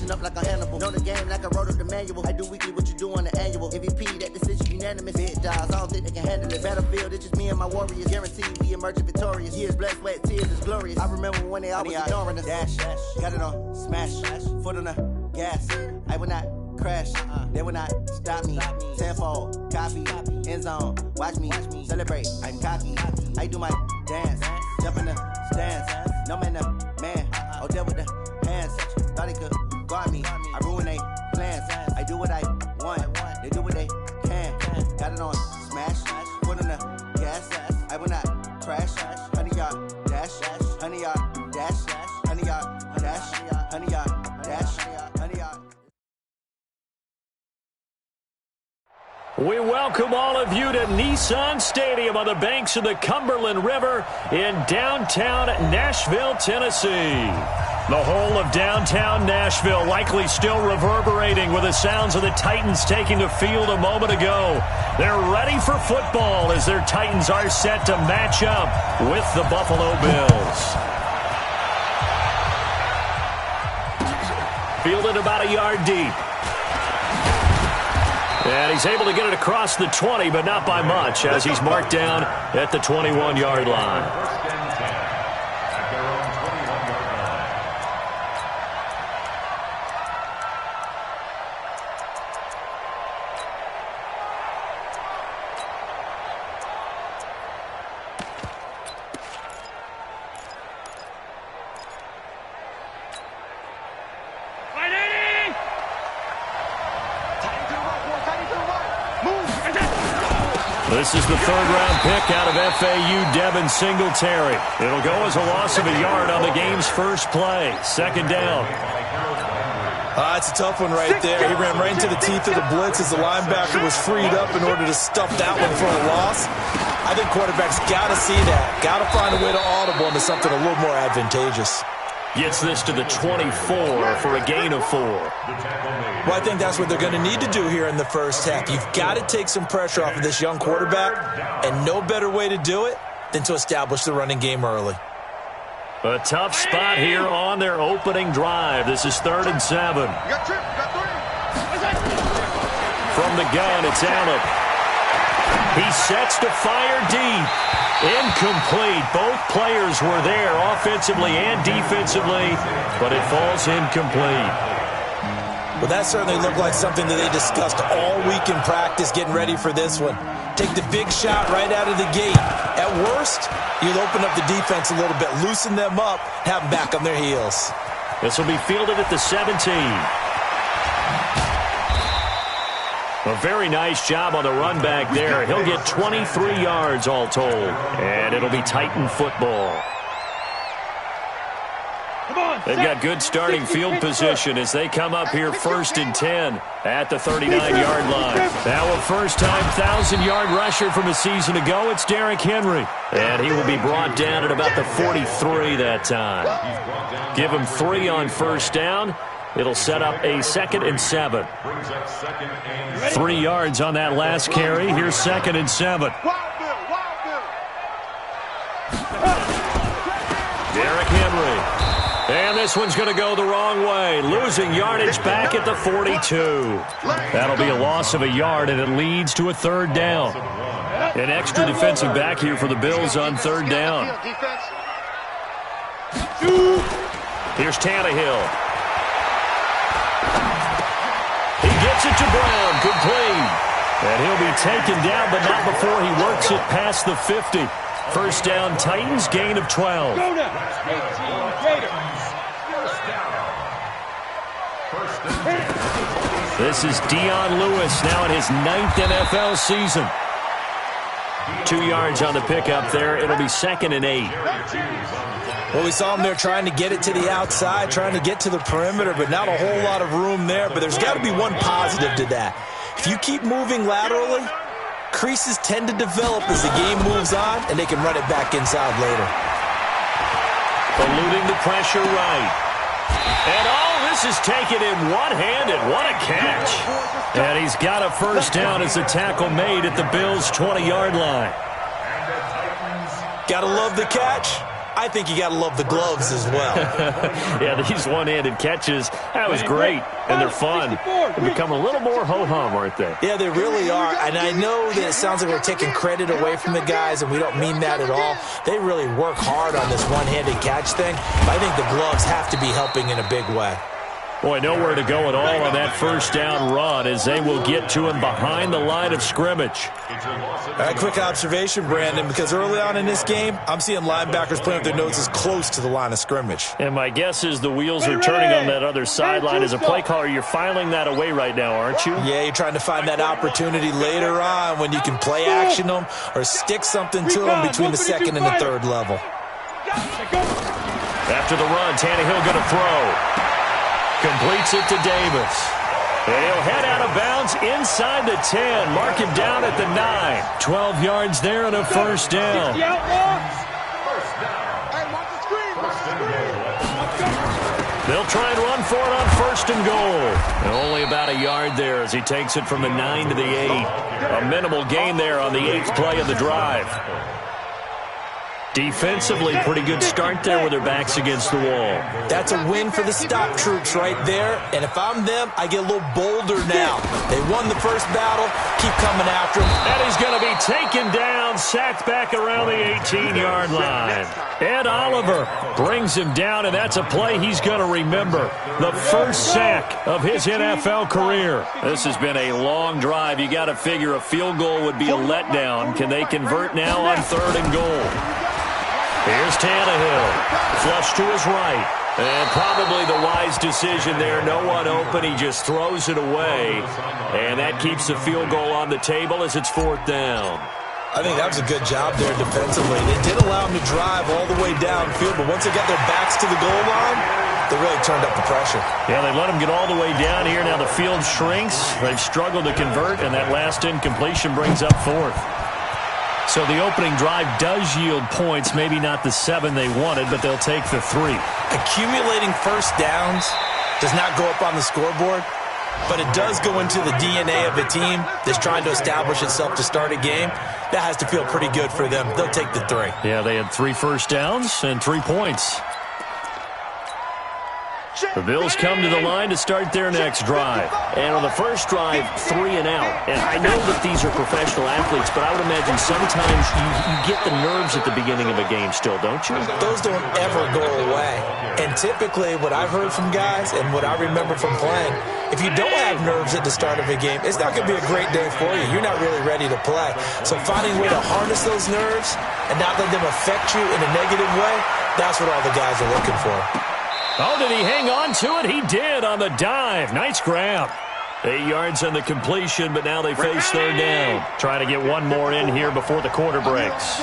Switching up like a Hannibal. Know the game like I wrote up the manual. I do weekly what you do on the annual. MVP, that decision unanimous. Big dogs, I don't think they can handle it. Battlefield, it's just me and my warriors. Guaranteed we emerging victorious. Years, blood, sweat, tears is glorious. I remember when they always ignoring us. Dash, got it on, smash, foot on the gas. I will not crash, they will not stop me. Tenfold, copy, end zone, watch me celebrate. I'm cocky, I do my dance, jump in the stands. No man, the man, oh there with the hands. Thought he could guard me, I ruin they plans. I do what I want, they do what they can. Got it on, smash, foot on the gas. I will not crash, 100-yard dash, 100-yard dash, 100-yard dash, 100-yard dash, 100-yard. We welcome all of you to Nissan Stadium on the banks of the Cumberland River in downtown Nashville, Tennessee. The whole of downtown Nashville likely still reverberating with the sounds of the Titans taking the field a moment ago. They're ready for football as their Titans are set to match up with the Buffalo Bills. Fielded about a yard deep. And he's able to get it across the 20, but not by much, as he's marked down at the 21-yard line. This is the third-round pick out of FAU, Devin Singletary. It'll go as a loss of a yard on the game's first play. Second down. It's a tough one right there. He ran right into the teeth of the blitz as the linebacker was freed up in order to stuff that one for a loss. I think quarterbacks got to see that. Got to find a way to audible into something a little more advantageous. Gets this to the 24 for a gain of 4. Well, I think that's what they're going to need to do here in the first half. You've got to take some pressure off of this young quarterback, and no better way to do it than to establish the running game early. A tough spot here on their opening drive. This is 3rd and 7. From the gun, it's Allen. He sets to fire deep. Incomplete. Both players were there offensively and defensively, but it falls incomplete. Well, that certainly looked like something that they discussed all week in practice getting ready for this one. Take the big shot right out of the gate. At worst, you'll open up the defense a little bit, loosen them up, have them back on their heels. This will be fielded at the 17. A very nice job on the run back there. He'll get 23 yards all told. And it'll be Titan football. They've got good starting field position as they come up here 1st and 10 at the 39-yard line. Now a first-time 1,000-yard rusher from a season ago, it's Derrick Henry. And he will be brought down at about the 43 that time. Give him 3 on first down. It'll set up a 2nd and 7. 3 yards on that last carry. Here's 2nd and 7. Derrick Henry. And this one's going to go the wrong way. Losing yardage back at the 42. That'll be a loss of a yard, and it leads to a 3rd down. An extra defensive back here for the Bills on 3rd down. Here's Tannehill. He gets it to Brown, complete. And he'll be taken down, but not before he works it past the 50. First down, Titans, gain of 12. This is Dion Lewis now in his 9th NFL season. 2 yards on the pickup there. It'll be 2nd and 8. Well, we saw him there trying to get it to the outside, trying to get to the perimeter, but not a whole lot of room there. But there's got to be one positive to that. If you keep moving laterally, creases tend to develop as the game moves on, and they can run it back inside later. Eluding the pressure right. And this is taken in one-handed. What a catch. And he's got a first down as the tackle made at the Bills' 20-yard line. Gotta love the catch. I think you got to love the gloves as well. Yeah, these one-handed catches, that was great, and they're fun. They're becoming a little more ho-hum, aren't they? Yeah, they really are, and I know that it sounds like we're taking credit away from the guys, and we don't mean that at all. They really work hard on this one-handed catch thing, but I think the gloves have to be helping in a big way. Boy, nowhere to go at all on that first down run as they will get to him behind the line of scrimmage. All right, quick observation, Brandon, because early on in this game, I'm seeing linebackers playing with their noses close to the line of scrimmage. And my guess is the wheels are turning on that other sideline. As a play caller, you're filing that away right now, aren't you? Yeah, you're trying to find that opportunity later on when you can play action them or stick something to them between the second and the third level. After the run, Tannehill going to throw. Completes it to Davis. He'll head out of bounds inside the 10. Mark him down at the 9. 12 yards there and a first down. They'll try and run for it on first and goal. And only about a yard there as he takes it from the 9 to the 8. A minimal gain there on the 8th play of the drive. Defensively, pretty good start there with their backs against the wall. That's a win for the stop troops right there. And if I'm them, I get a little bolder now. They won the first battle. Keep coming after him. And he's going to be taken down, sacked back around the 18-yard line. Ed Oliver brings him down, and that's a play he's going to remember. The first sack of his NFL career. This has been a long drive. You got to figure a field goal would be a letdown. Can they convert now on third and goal? Here's Tannehill, flush to his right, and probably the wise decision there. No one open, he just throws it away, and that keeps the field goal on the table as it's fourth down. I think that was a good job there defensively. They did allow him to drive all the way downfield, but once they got their backs to the goal line, they really turned up the pressure. Yeah, they let him get all the way down here. Now the field shrinks. They've struggled to convert, and that last incompletion brings up fourth. So the opening drive does yield points, maybe not the 7 they wanted, but they'll take the 3. Accumulating first downs does not go up on the scoreboard, but it does go into the DNA of a team that's trying to establish itself to start a game. That has to feel pretty good for them. They'll take the 3. Yeah, they had 3 first downs and 3 points. The Bills come to the line to start their next drive. And on the first drive, 3 and out. And I know that these are professional athletes, but I would imagine sometimes you get the nerves at the beginning of a game still, don't you? Those don't ever go away. And typically what I've heard from guys and what I remember from playing, if you don't have nerves at the start of a game, it's not going to be a great day for you. You're not really ready to play. So finding a way to harness those nerves and not let them affect you in a negative way, that's what all the guys are looking for. Oh, did he hang on to it? He did on the dive. Nice grab. 8 yards on the completion, but now they face third down. Trying to get one more in here before the quarter breaks.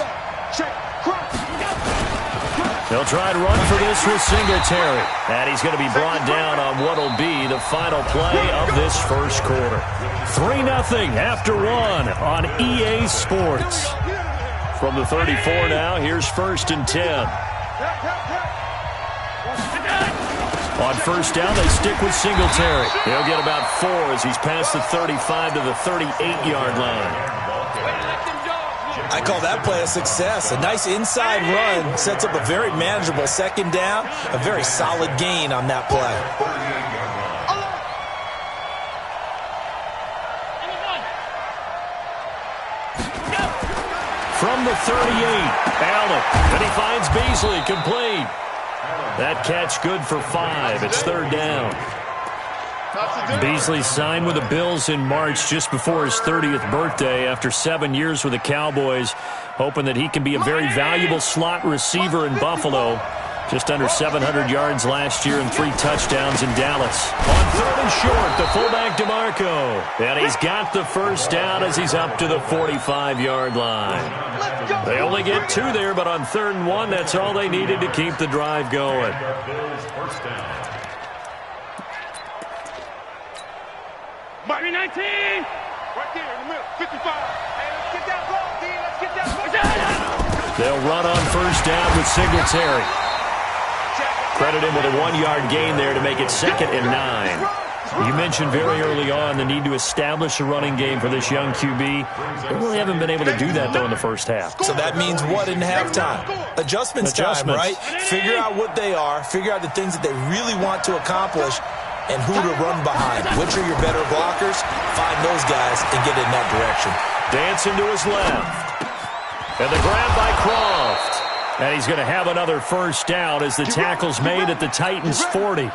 They'll try to run for this with Singletary. And he's going to be brought down on what will be the final play of this first quarter. 3-0 after 1 on EA Sports. From the 34 now, here's first and 10. On first down, they stick with Singletary. He'll get about 4 as he's past the 35 to the 38-yard line. I call that play a success. A nice inside run sets up a very manageable second down, a very solid gain on that play. From the 38, Allen, and he finds Beasley, complete. That catch good for 5. It's third down. Beasley signed with the Bills in March just before his 30th birthday after 7 years with the Cowboys, hoping that he can be a very valuable slot receiver in Buffalo. Just under 700 yards last year and 3 touchdowns in Dallas. On third and short, the fullback DeMarco. And he's got the first down as he's up to the 45-yard line. They only get 2 there, but on third and 1, that's all they needed to keep the drive going. Miami 19! Right there in the middle, 55. Hey, let's get that ball, D. Let's get that ball. They'll run on first down with Singletary. Credit him with a 1-yard gain there to make it 2nd and 9. You mentioned very early on the need to establish a running game for this young QB. They really haven't been able to do that, though, in the first half. So that means what in halftime? Adjustments time, right? Figure out what they are, figure out the things that they really want to accomplish, and who to run behind. Which are your better blockers? Find those guys and get in that direction. Dancing to his left. And the grab by Croft. And he's going to have another first down as the tackle's made at the Titans' 40.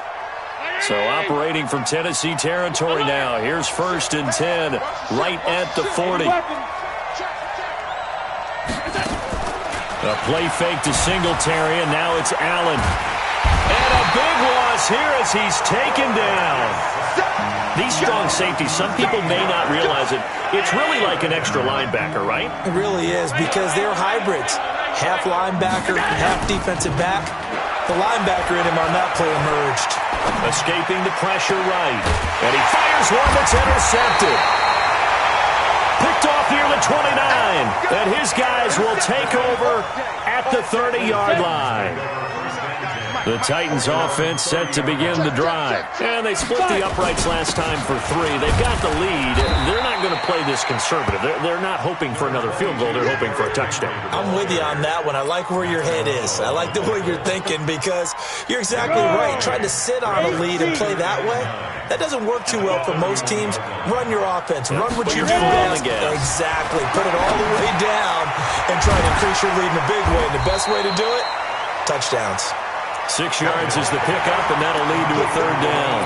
So operating from Tennessee territory now. Here's 1st and 10 right at the 40. A play fake to Singletary, and now it's Allen. And a big loss here as he's taken down. These strong safeties, some people may not realize it. It's really like an extra linebacker, right? It really is, because they're hybrids. Half linebacker, half defensive back. The linebacker in him on that play emerged. Escaping the pressure right. And he fires one that's intercepted. Picked off near the 29. And his guys will take over at the 30-yard line. The Titans offense set to begin the drive. And they split the uprights last time for 3. They've got the lead. They're not going to play this conservative. They're not hoping for another field goal. They're hoping for a touchdown. I'm with you on that one. I like where your head is. I like the way you're thinking, because you're exactly right. Trying to sit on a lead and play that way, that doesn't work too well for most teams. Run your offense. Run what you do best. Exactly. Put it all the way down and try to increase your lead in a big way. And the best way to do it, touchdowns. 6 yards is the pickup, and that'll lead to a 3rd down.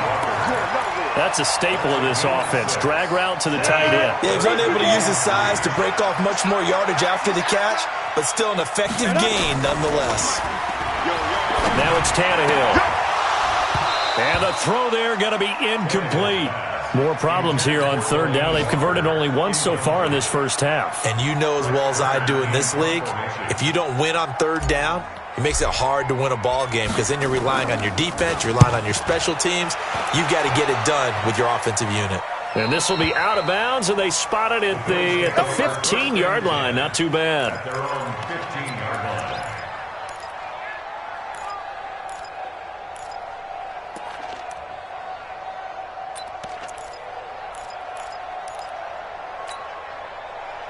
That's a staple of this offense. Drag route to the tight end. Yeah, he's unable to use his size to break off much more yardage after the catch, but still an effective gain nonetheless. Now it's Tannehill. And the throw there going to be incomplete. More problems here on 3rd down. They've converted only once so far in this first half. And you know as well as I do in this league, if you don't win on 3rd down, it makes it hard to win a ball game, because then you're relying on your defense, you're relying on your special teams. You've got to get it done with your offensive unit. And this will be out of bounds, and they spot it at the 15-yard line. Not too bad.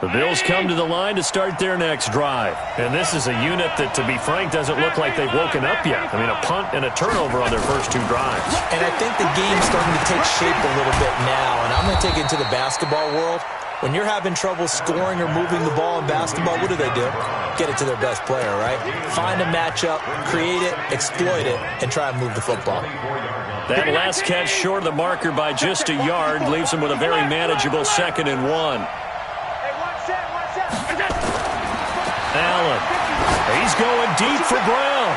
The Bills come to the line to start their next drive. And this is a unit that, to be frank, doesn't look like they've woken up yet. I mean, a punt and a turnover on their first 2 drives. And I think the game's starting to take shape a little bit now. And I'm going to take it to the basketball world. When you're having trouble scoring or moving the ball in basketball, what do? Get it to their best player, right? Find a matchup, create it, exploit it, and try and move the football. That last catch short of the marker by just a yard leaves them with a very manageable 2nd and 1. Allen. He's going deep for Brown.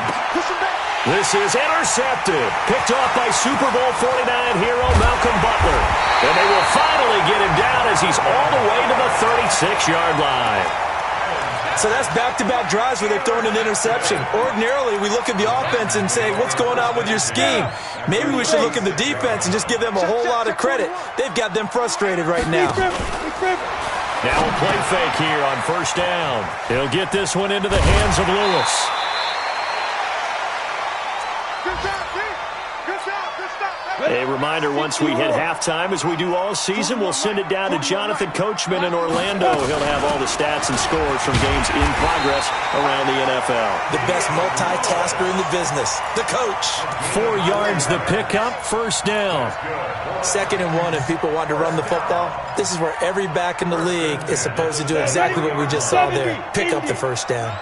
This is intercepted. Picked off by Super Bowl 49 hero Malcolm Butler. And they will finally get him down as he's all the way to the 36-yard line. So that's back-to-back drives where they've thrown an interception. Ordinarily, we look at the offense and say, what's going on with your scheme? Maybe we should look at the defense and just give them a whole lot of credit. They've got them frustrated right now. Now a play fake here on 1st down. He'll get this one into the hands of Lewis. A reminder, once we hit halftime, as we do all season, we'll send it down to Jonathan Coachman in Orlando. He'll have all the stats and scores from games in progress around the NFL. The best multitasker in the business, the coach. 4 yards the pickup, 1st down. 2nd and 1, and people want to run the football. This is where every back in the league is supposed to do exactly what we just saw there. Pick up the 1st down.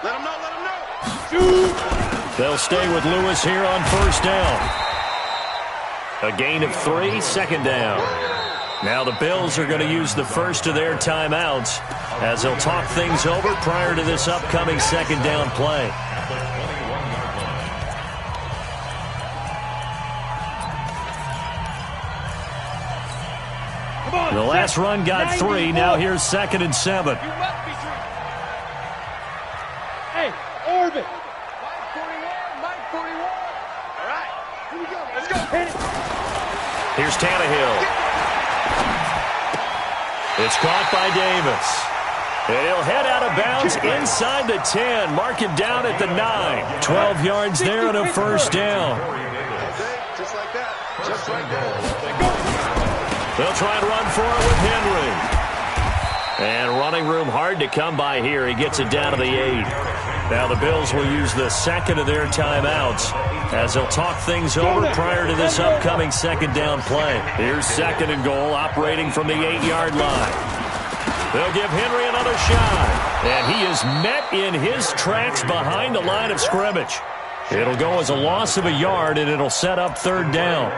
Let them know. They'll stay with Lewis here on 1st down. A gain of 3, 2nd down. Now the Bills are going to use the first of their timeouts as they'll talk things over prior to this upcoming 2nd down play. The last run got 3. Now here's 2nd and 7. Hey, orbit. Mike 41, Mike 41. All right, here we go. Let's go. Hit it. Here's Tannehill. It's caught by Davis. And he'll head out of bounds inside the 10. Mark him down at the 9. 12 yards there and a 1st down. Just like that. Just They'll try and run for it with Henry. And running room hard to come by here. He gets it down to the 8. Now the Bills will use the second of their timeouts as they'll talk things over prior to this upcoming second down play. Here's second and goal, operating from the 8-yard line. They'll give Henry another shot. And he is met in his tracks behind the line of scrimmage. It'll go as a loss of a yard, and it'll set up third down.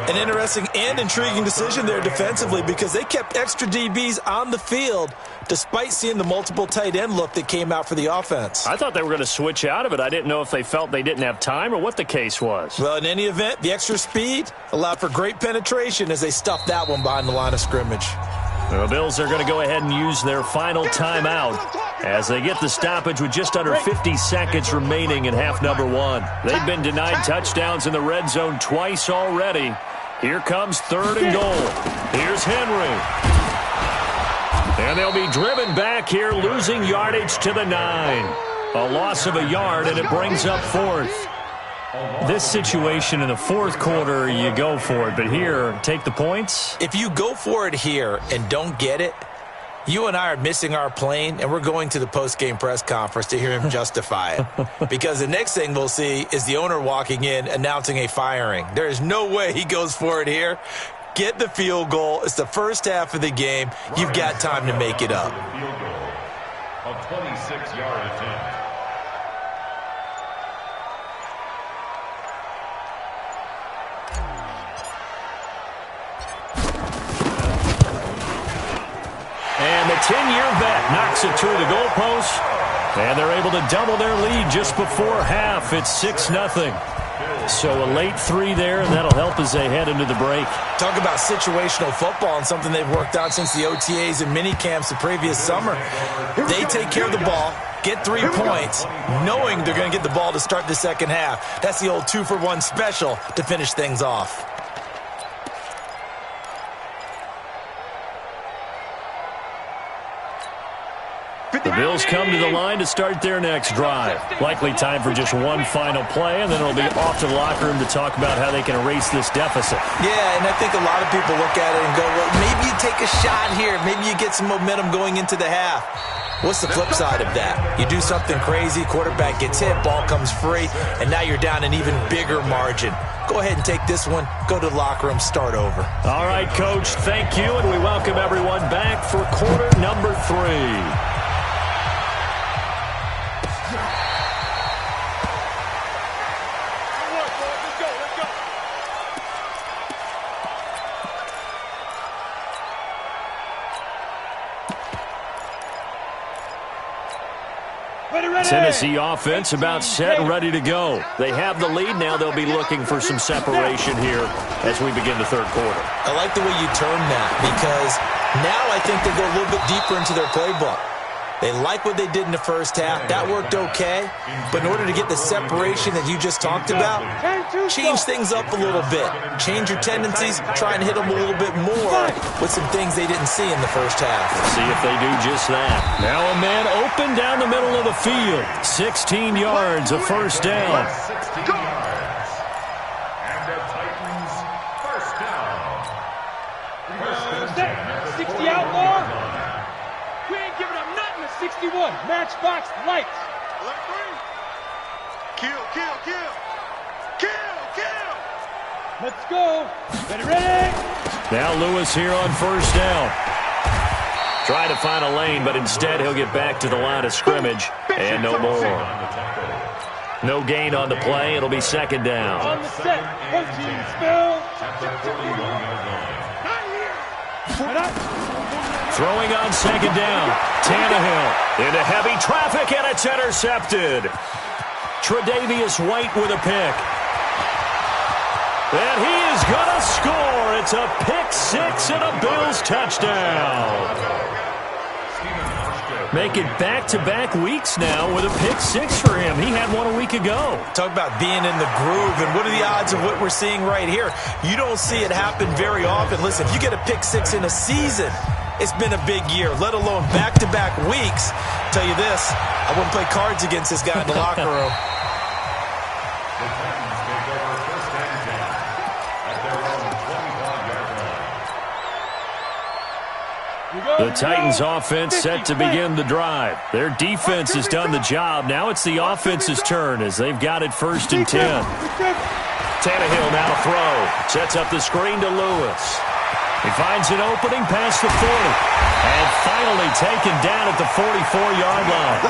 An interesting and intriguing decision there defensively because they kept extra DBs on the field despite seeing the multiple tight end look that came out for the offense. I thought they were going to switch out of it. I didn't know if they felt they didn't have time or what the case was. Well, in any event, the extra speed allowed for great penetration as they stuffed that one behind the line of scrimmage. The Bills are going to go ahead and use their final timeout as they get the stoppage with just under 50 seconds remaining in half number 1. They've been denied touchdowns in the red zone twice already. Here comes third and goal. Here's Henry. And they'll be driven back here, losing yardage to the 9. A loss of a yard, and it brings up fourth. This situation in the fourth quarter, you go for it. But here, take the points. If you go for it here and don't get it, you and I are missing our plane, and we're going to the post-game press conference to hear him justify it. Because the next thing we'll see is the owner walking in announcing a firing. There is no way he goes for it here. Get the field goal. It's the first half of the game. You've got time to make it up. A 26-yard attempt. And the 10-year vet knocks it through the goalpost. And they're able to double their lead just before half. It's 6-0. So a late 3 there, and that'll help as they head into the break. Talk about situational football and something they've worked on since the OTAs and mini camps the previous summer. They take care of the ball, get 3 points, knowing they're going to get the ball to start the second half. That's the old 2-for-1 special to finish things off. The Bills come to the line to start their next drive. Likely time for just one final play, and then it'll be off to the locker room to talk about how they can erase this deficit. Yeah, and I think a lot of people look at it and go, well, maybe you take a shot here. Maybe you get some momentum going into the half. What's the flip side of that? You do something crazy, quarterback gets hit, ball comes free, and now you're down an even bigger margin. Go ahead and take this one, go to the locker room, start over. All right, Coach, thank you, and we welcome everyone back for quarter number 3. Tennessee offense about set and ready to go. They have the lead now. They'll be looking for some separation here as we begin the third quarter. I like the way you term that because now I think they go a little bit deeper into their playbook. They like what they did in the first half. That worked okay. But in order to get the separation that you just talked about, change things up a little bit. Change your tendencies. Try and hit them a little bit more with some things they didn't see in the first half. See if they do just that. Now a man open down the middle of the field. 16 yards, a first down. 16 yards. And the Titans first down. 60 outlaw. We ain't giving up nothing at 61. Matchbox lights. Kill, kill, kill. Kill, kill. Let's go. Ready. Now Lewis here on first down. Try to find a lane, but instead he'll get back to the line of scrimmage. And no more. No gain on the play. It'll be second down. On the set. Protein spill. Throwing on second down. Tannehill into heavy traffic, and it's intercepted. Tre'Davious White with a pick. And he is going to score. It's a pick six and a Bills touchdown. Make it back-to-back weeks now with a pick six for him. He had one a week ago. Talk about being in the groove, and what are the odds of what we're seeing right here? You don't see it happen very often. Listen, if you get a pick six in a season, it's been a big year, let alone back-to-back weeks. I'll tell you this, I wouldn't play cards against this guy in the locker room. The Titans offense set to begin the drive. Their defense has done the job. Now it's the offense's turn as they've got it 1st and 10. Tannehill now to throw. Sets up the screen to Lewis. He finds an opening past the 40. And finally taken down at the 44-yard line.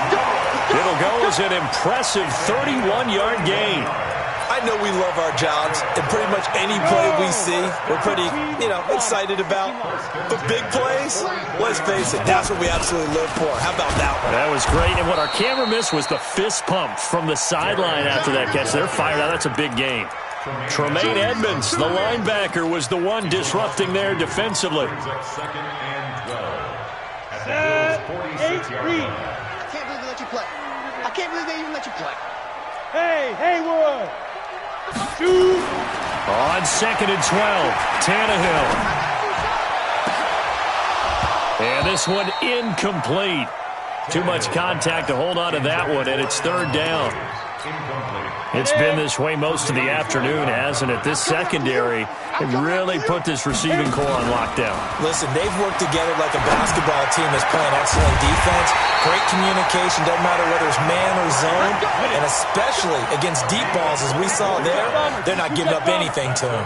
It'll go as an impressive 31-yard gain. I know we love our jobs, and pretty much any play we see, we're pretty, excited about. But big plays, let's face it, that's what we absolutely live for. How about that one? That was great, and what our camera missed was the fist pump from the sideline after that catch. They're fired out. That's a big gain. Tremaine Edmonds, the linebacker, was the one disrupting there defensively. Second and 12. Set, 46 yard line. I can't believe they let you play. I can't believe they even let you play. Hey, Haywood. Shoot. On 2nd and 12, Tannehill. And this one incomplete. Too much contact to hold on to that one, and it's 3rd down. It's been this way most of the afternoon, hasn't it? This secondary really put this receiving core on lockdown. Listen, they've worked together like a basketball team that's playing excellent defense. Great communication, doesn't matter whether it's man or zone, and especially against deep balls as we saw there, they're not giving up anything to them.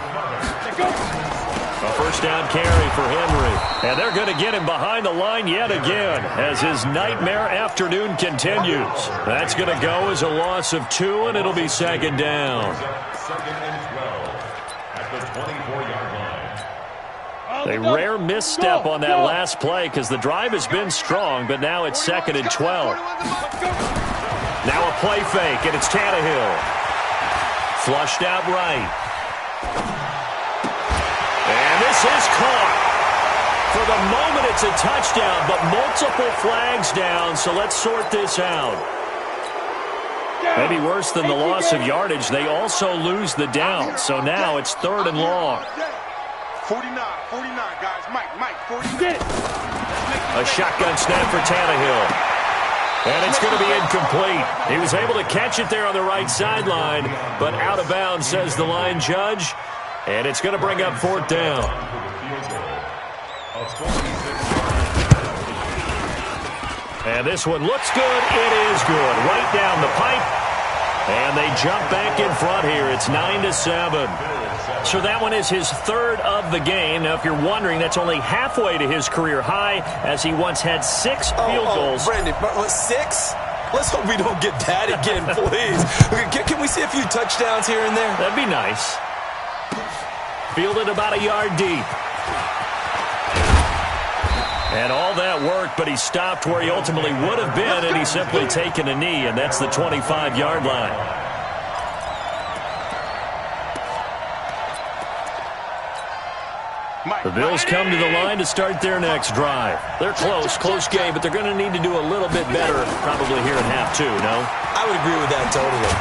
A 1st down carry for Henry. And they're going to get him behind the line yet again as his nightmare afternoon continues. That's going to go as a loss of 2, and it'll be 2nd down. 2nd and 12 at the 24-yard line. A rare misstep on that last play because the drive has been strong, but now it's 2nd and 12. Now a play fake, and it's Tannehill. Flushed out right. And this is caught. For the moment, it's a touchdown, but multiple flags down, so let's sort this out. Maybe worse than the loss of yardage, they also lose the down, so now it's 3rd and long. 49, guys. Mike, 49. A shotgun snap for Tannehill. And it's going to be incomplete. He was able to catch it there on the right sideline, but out of bounds, says the line judge. And it's going to bring up 4th down. And this one looks good. It is good. Right down the pipe. And they jump back in front here. It's 9-7. So that one is his 3rd of the game. Now, if you're wondering, that's only halfway to his career high, as he once had 6 field goals. Brandon, 6? Let's hope we don't get that again, please. Can we see a few touchdowns here and there? That'd be nice. Fielded about a yard deep. And all that worked, but he stopped where he ultimately would have been, and he's simply taken a knee, and that's the 25-yard line. The Bills come to the line to start their next drive. They're close game, but they're going to need to do a little bit better probably here in half 2, no? I would agree with that totally.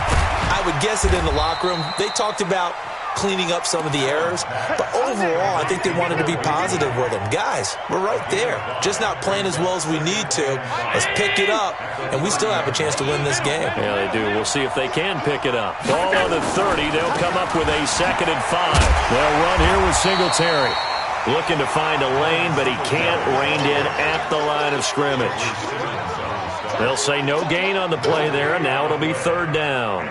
I would guess it in the locker room. They talked about cleaning up some of the errors, but overall, I think they wanted to be positive with them. Guys, we're right there. Just not playing as well as we need to. Let's pick it up, and we still have a chance to win this game. Yeah, they do. We'll see if they can pick it up. Ball on the 30. They'll come up with a 2nd and 5. They'll run here with Singletary. Looking to find a lane, but he can't. Reined in at the line of scrimmage. They'll say no gain on the play there, and now it'll be 3rd down.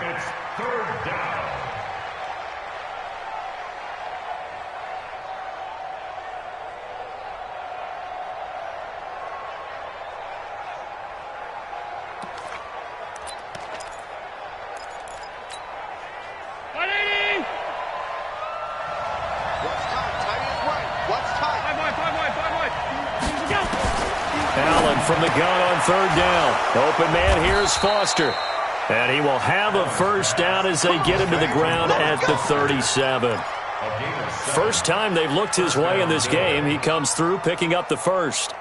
From the gun on 3rd down. Open man, here's Foster. And he will have a 1st down as they get him to the ground at the 37. First time they've looked his way in this game. He comes through picking up the 1st.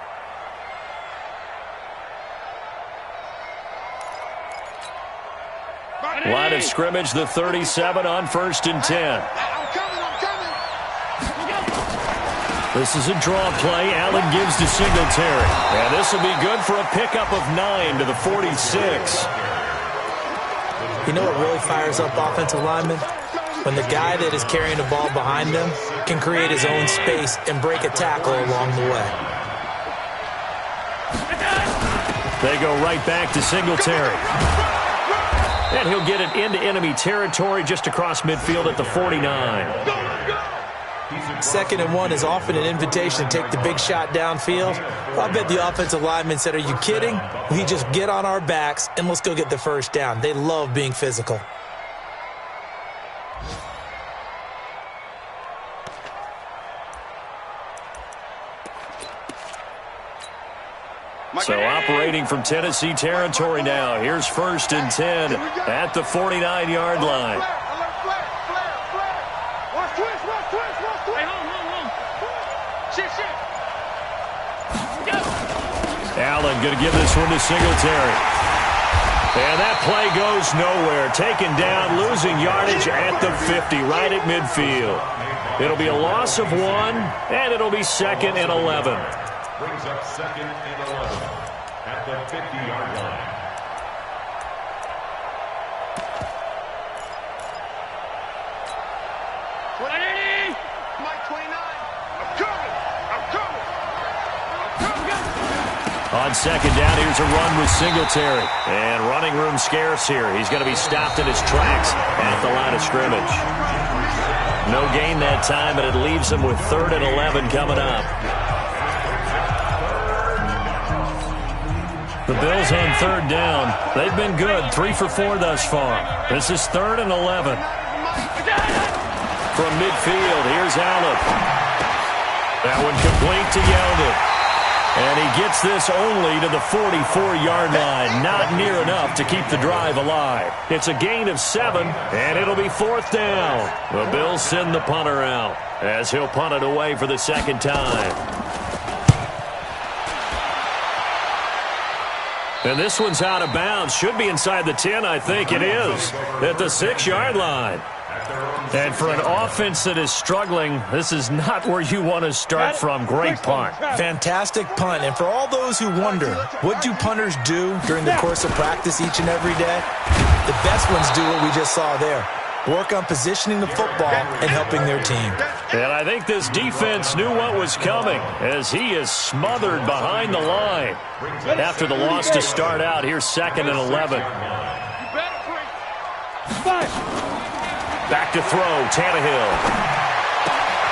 Line of scrimmage, the 37 on 1st and 10. This is a draw play. Allen gives to Singletary. And this will be good for a pickup of 9 to the 46. You know what really fires up offensive linemen? When the guy that is carrying the ball behind them can create his own space and break a tackle along the way. They go right back to Singletary. And he'll get it into enemy territory just across midfield at the 49. 2nd and 1 is often an invitation to take the big shot downfield. I bet the offensive lineman said, are you kidding? We just get on our backs and let's go get the first down. They love being physical. So operating from Tennessee territory now. Here's 1st and 10 at the 49-yard line. Allen going to give this one to Singletary. And that play goes nowhere. Taken down, losing yardage at the 50, right at midfield. It'll be a loss of 1, and it'll be 2nd and 11. Brings up 2nd and 11 at the 50-yard line. On 2nd down, here's a run with Singletary. And running room scarce here. He's going to be stopped in his tracks at the line of scrimmage. No gain that time, but it leaves him with 3rd and 11 coming up. The Bills on 3rd down. They've been good, 3 for 4 thus far. This is 3rd and 11. From midfield, here's Allen. That one complete to Yeldon. And he gets this only to the 44-yard line. Not near enough to keep the drive alive. It's a gain of 7, and it'll be 4th down. The Bills send the punter out as he'll punt it away for the 2nd time. And this one's out of bounds. Should be inside the 10, I think it is. At the 6-yard line. And for an offense that is struggling, this is not where you want to start from. Great punt. Fantastic punt. And for all those who wonder, what do punters do during the course of practice each and every day? The best ones do what we just saw there. Work on positioning the football and helping their team. And I think this defense knew what was coming as he is smothered behind the line. After the loss to start out, here's 2nd and 11. Back to throw, Tannehill.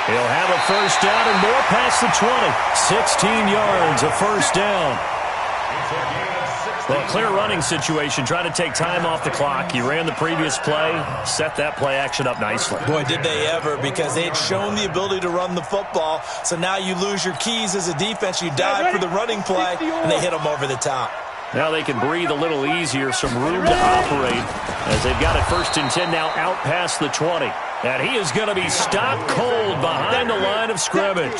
He'll have a first down and more past the 20. 16 yards, a first down. Well, clear running situation, trying to take time off the clock. He ran the previous play, set that play action up nicely. Boy, did they ever, because they had shown the ability to run the football. So now you lose your keys as a defense. You dive for the running play, and they hit them over the top. Now they can breathe a little easier, some room to operate as they've got it 1st and 10 now out past the 20. And he is going to be stopped cold behind the line of scrimmage.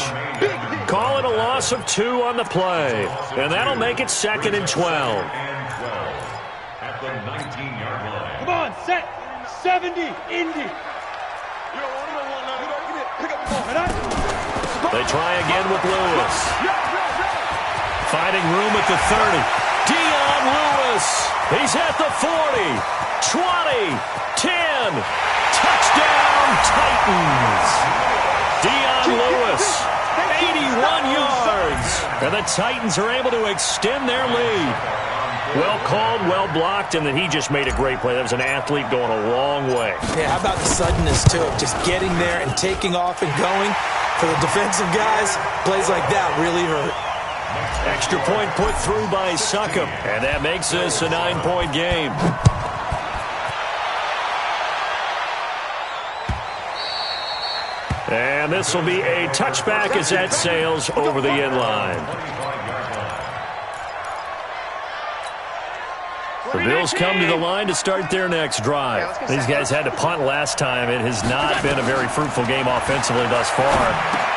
Call it a loss of 2 on the play. And that'll make it 2nd and 12. At the 19-yard line. Come on, set. 70, Indy. They try again with Lewis. Finding room at the 30. Dion Lewis. He's at the 40. 20. 10. Touchdown, Titans. Dion Lewis. 81 yards. And the Titans are able to extend their lead. Well called, well blocked, and then he just made a great play. That was an athlete going a long way. Yeah, how about the suddenness, too, of just getting there and taking off and going? For the defensive guys, plays like that really hurt. Extra point put through by Succop, and that makes this a 9-point game. And this will be a touchback as that sails over the end line. The Bills come to the line to start their next drive. These guys had to punt last time. It has not been a very fruitful game offensively thus far.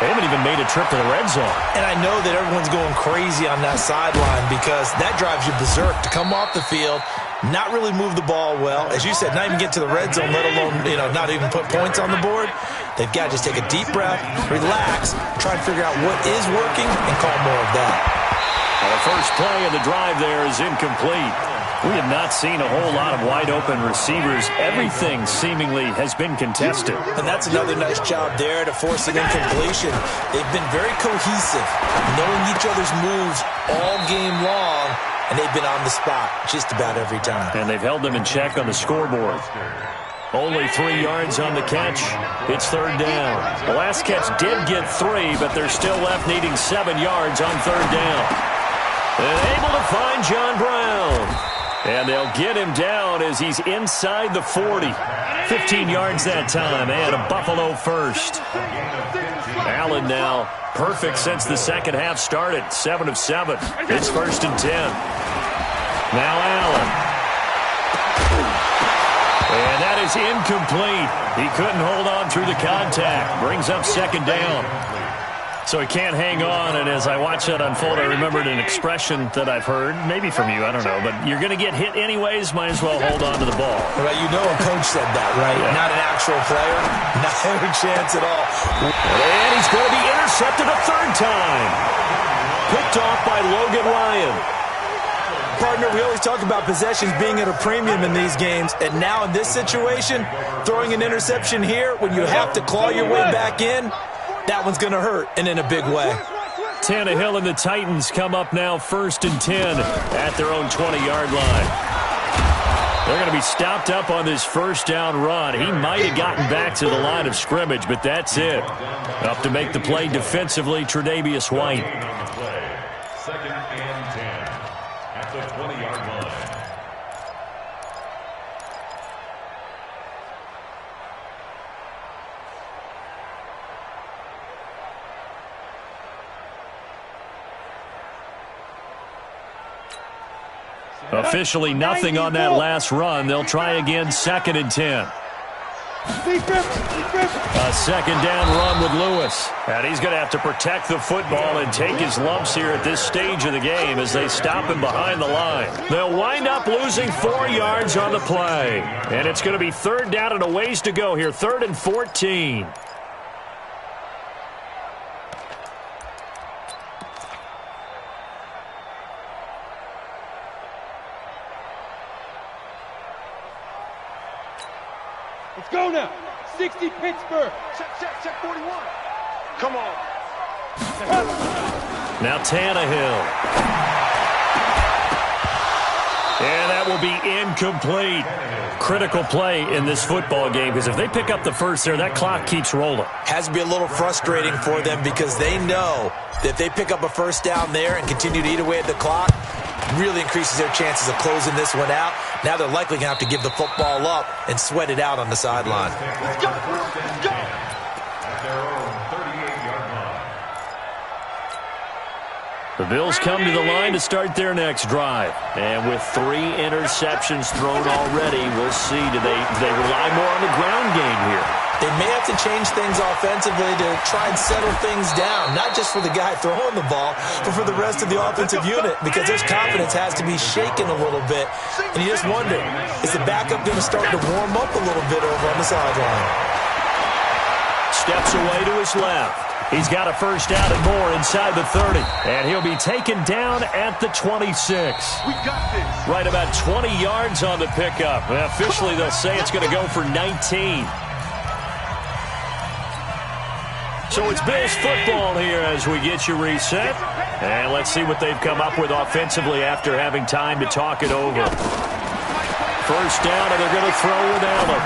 They haven't even made a trip to the red zone. And I know that everyone's going crazy on that sideline because that drives you berserk to come off the field, not really move the ball well. As you said, not even get to the red zone, let alone, not even put points on the board. They've got to just take a deep breath, relax, try and figure out what is working, and call more of that. Well, the first play of the drive there is incomplete. We have not seen a whole lot of wide-open receivers. Everything seemingly has been contested. And that's another nice job there to force an incompletion. They've been very cohesive, knowing each other's moves all game long, and they've been on the spot just about every time. And they've held them in check on the scoreboard. Only 3 yards on the catch. It's third down. The last catch did get 3, but they're still left needing 7 yards on third down. And able to find John Brown. And they'll get him down as he's inside the 40. 15 yards that time, and a Buffalo first. Allen now perfect since the second half started. 7 of 7. It's first and 10. Now Allen. And that is incomplete. He couldn't hold on through the contact. Brings up second down. So he can't hang on, and as I watch that unfold, I remembered an expression that I've heard, maybe from you, I don't know, but you're going to get hit anyways, might as well hold on to the ball. Right, you know a coach said that, right? Yeah. Not an actual player. Not a chance at all. And he's going to be intercepted a third time. Picked off by Logan Ryan. Partner, we always talk about possessions being at a premium in these games, and now in this situation, throwing an interception here when you have to claw your way back in, that one's going to hurt, and in a big way. Tannehill and the Titans come up now first and 10 at their own 20-yard line. They're going to be stopped up on this first down run. He might have gotten back to the line of scrimmage, but that's it. Up to make the play defensively, Tre'Davious White. Second and 10 at the 20-yard line. Officially nothing on that last run. They'll try again, second and 10. A second down run with Lewis. And he's going to have to protect the football and take his lumps here at this stage of the game as they stop him behind the line. They'll wind up losing 4 yards on the play. And it's going to be third down and a ways to go here, 3rd and 14. Let's go now. 60 Pittsburgh. Check 41. Come on. Now Tannehill. And that will be incomplete. Critical play in this football game because if they pick up the first there, that clock keeps rolling. Has to be a little frustrating for them because they know that if they pick up a first down there and continue to eat away at the clock, really increases their chances of closing this one out. Now they're likely going to have to give the football up and sweat it out on the sideline. Let's go. Let's go. The Bills come to the line to start their next drive. And with 3 interceptions thrown already, we'll see. Do they rely more on the ground game here? They may have to change things offensively to try and settle things down, not just for the guy throwing the ball, but for the rest of the offensive unit, because their confidence has to be shaken a little bit. And you just wonder, is the backup going to start to warm up a little bit over on the sideline? Steps away to his left. He's got a first down and more inside the 30. And he'll be taken down at the 26. We got this. Right about 20 yards on the pickup. Well, officially, they'll say it's going to go for 19. So it's Bills football here as we get you reset. And let's see what they've come up with offensively after having time to talk it over. First down, and they're going to throw with Allen.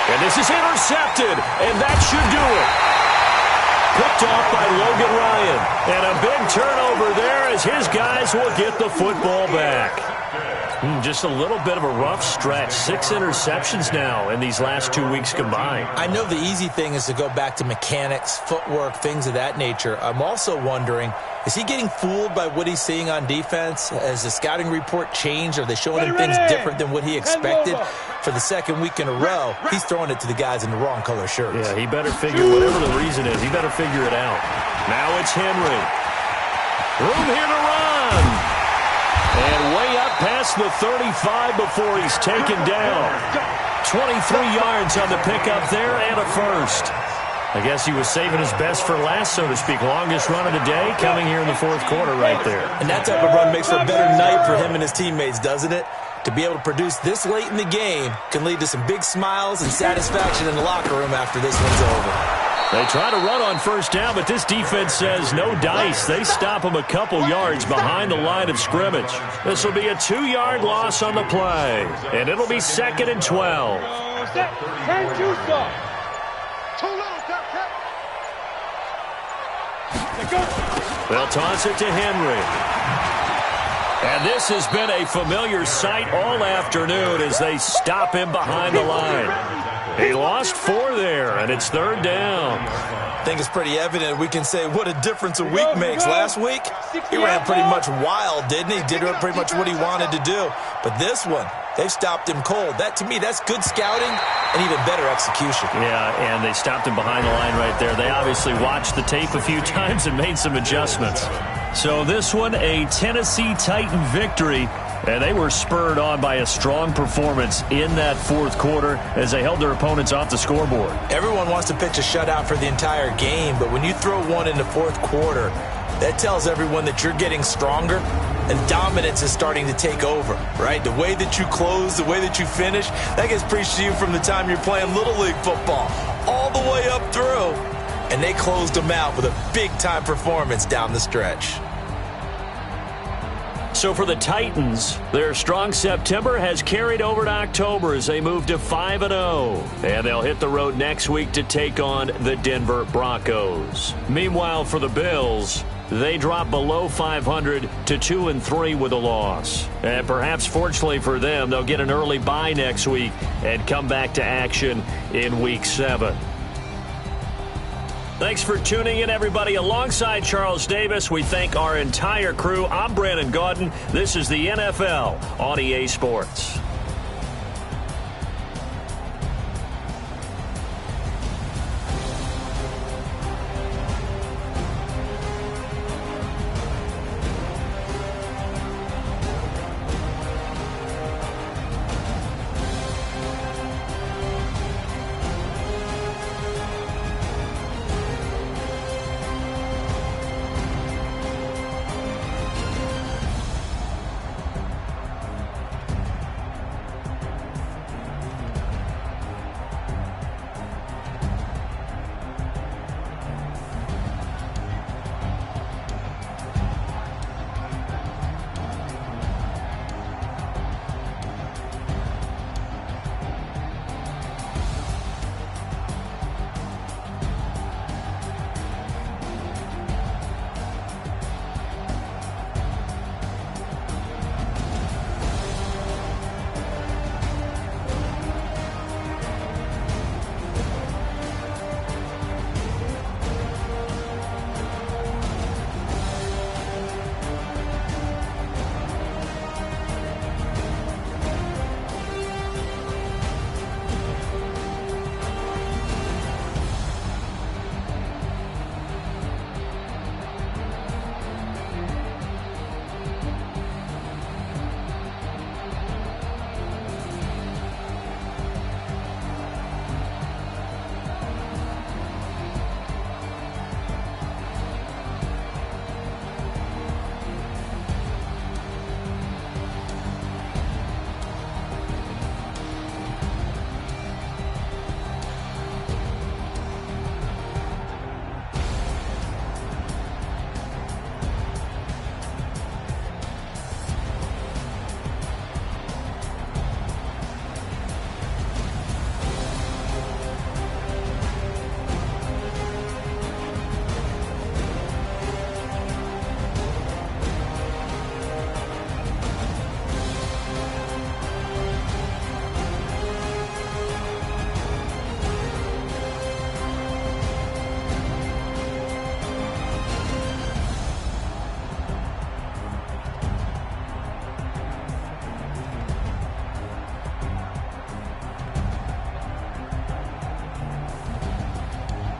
And this is intercepted, and that should do it. Picked off by Logan Ryan. And a big turnover there as his guys will get the football back. Just a little bit of a rough stretch. 6 interceptions now in these last 2 weeks combined. I know the easy thing is to go back to mechanics, footwork, things of that nature. I'm also wondering, is he getting fooled by what he's seeing on defense? Has the scouting report changed? Are they showing him things different than what he expected? For the second week in a row, he's throwing it to the guys in the wrong color shirts. Yeah, he better figure, whatever the reason is, he better figure it out. Now it's Henry. Room here to run. And way up past the 35 before he's taken down. 23 yards on the pickup there and a first. I guess he was saving his best for last, so to speak. Longest run of the day coming here in the 4th quarter right there. And that type of run makes for a better night for him and his teammates, doesn't it? To be able to produce this late in the game can lead to some big smiles and satisfaction in the locker room after this one's over. They try to run on first down, but this defense says no dice. They stop them a couple yards behind the line of scrimmage. This will be a 2-yard loss on the play, and it'll be 2nd and 12. They'll toss it to Henry. And this has been a familiar sight all afternoon as they stop him behind the line. He lost 4 there, and it's 3rd down. I think it's pretty evident. We can say what a difference a week makes. Last week, he ran pretty much wild, didn't he? Did pretty much what he wanted to do. But this one, they've stopped him cold. That, to me, that's good scouting and even better execution. Yeah, and they stopped him behind the line right there. They obviously watched the tape a few times and made some adjustments. So this one, a Tennessee Titan victory, and they were spurred on by a strong performance in that 4th quarter as they held their opponents off the scoreboard. Everyone wants to pitch a shutout for the entire game, but when you throw one in the 4th quarter, that tells everyone that you're getting stronger and dominance is starting to take over, right? The way that you close, the way that you finish, that gets preached to you from the time you're playing Little League football all the way up through. And they closed them out with a big-time performance down the stretch. So for the Titans, their strong September has carried over to October as they move to 5-0. And they'll hit the road next week to take on the Denver Broncos. Meanwhile, for the Bills, they drop below 500 to 2-3 with a loss. And perhaps fortunately for them, they'll get an early bye next week and come back to action in Week 7. Thanks for tuning in, everybody. Alongside Charles Davis, we thank our entire crew. I'm Brandon Gaudin. This is the NFL on EA Sports.